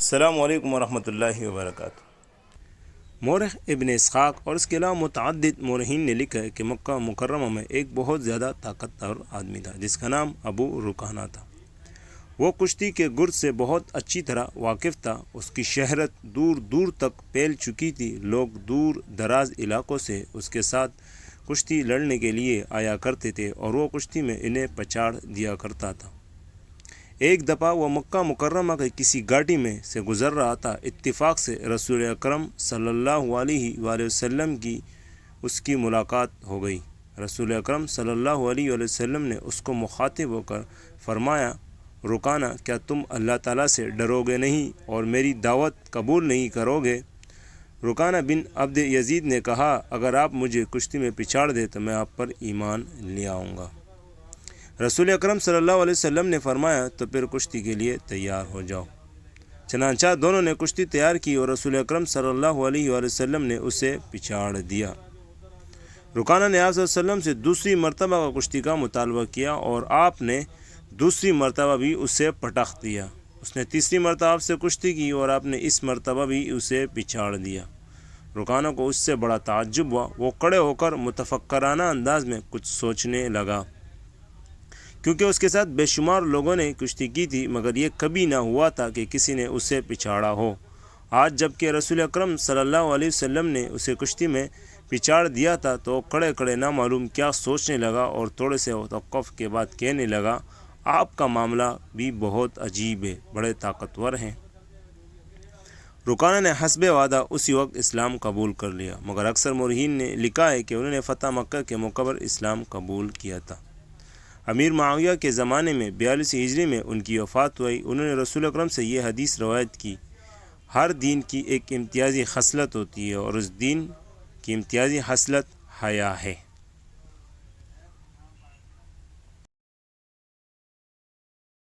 السلام علیکم ورحمۃ اللہ وبرکاتہ۔ مورخ ابن اسحاق اور اس کے علاوہ متعدد مورخین نے لکھا ہے کہ مکہ مکرمہ میں ایک بہت زیادہ طاقتور آدمی تھا جس کا نام ابو رکانہ تھا۔ وہ کشتی کے گرد سے بہت اچھی طرح واقف تھا۔ اس کی شہرت دور دور تک پھیل چکی تھی۔ لوگ دور دراز علاقوں سے اس کے ساتھ کشتی لڑنے کے لیے آیا کرتے تھے اور وہ کشتی میں انہیں پچاڑ دیا کرتا تھا۔ ایک دفعہ وہ مکہ مکرمہ کے کسی گھاٹی میں سے گزر رہا تھا۔ اتفاق سے رسول اکرم صلی اللہ علیہ وآلہ وسلم کی اس کی ملاقات ہو گئی۔ رسول اکرم صلی اللہ علیہ وآلہ وسلم نے اس کو مخاطب ہو کر فرمایا، رکانہ، کیا تم اللہ تعالیٰ سے ڈرو گے نہیں اور میری دعوت قبول نہیں کرو گے؟ رکانہ بن عبد یزید نے کہا، اگر آپ مجھے کشتی میں پچھاڑ دیں تو میں آپ پر ایمان لے آؤں گا۔ رسول اکرم صلی اللہ علیہ وسلم نے فرمایا، تو پھر کشتی کے لیے تیار ہو جاؤ۔ چنانچہ دونوں نے کشتی تیار کی اور رسول اکرم صلی اللہ علیہ وآلہ وسلم نے اسے پچھاڑ دیا۔ رکانہ نے آپ صلی اللہ علیہ وسلم سے دوسری مرتبہ کا کشتی کا مطالبہ کیا اور آپ نے دوسری مرتبہ بھی اسے پٹخ دیا۔ اس نے تیسری مرتبہ آپ سے کشتی کی اور آپ نے اس مرتبہ بھی اسے پچھاڑ دیا۔ رکانہ کو اس سے بڑا تعجب ہوا۔ وہ کھڑے ہو کر متفکرانہ انداز میں کچھ سوچنے لگا، کیونکہ اس کے ساتھ بے شمار لوگوں نے کشتی کی تھی مگر یہ کبھی نہ ہوا تھا کہ کسی نے اسے پچھاڑا ہو۔ آج جب کہ رسول اکرم صلی اللہ علیہ وسلم نے اسے کشتی میں پچھاڑ دیا تھا تو کھڑے کھڑے نہ معلوم کیا سوچنے لگا اور تھوڑے سے توقف کے بعد کہنے لگا، آپ کا معاملہ بھی بہت عجیب ہے، بڑے طاقتور ہیں۔ رکانہ نے حسب وعدہ اسی وقت اسلام قبول کر لیا، مگر اکثر مورخین نے لکھا ہے کہ انہوں نے فتح مکہ کے موقع پر اسلام قبول کیا تھا۔ امیر معاویہ کے زمانے میں 42 ہجری میں ان کی وفات ہوئی۔ انہوں نے رسول اکرم سے یہ حدیث روایت کی، ہر دین کی ایک امتیازی خصلت ہوتی ہے اور اس دین کی امتیازی خصلت حیا ہے۔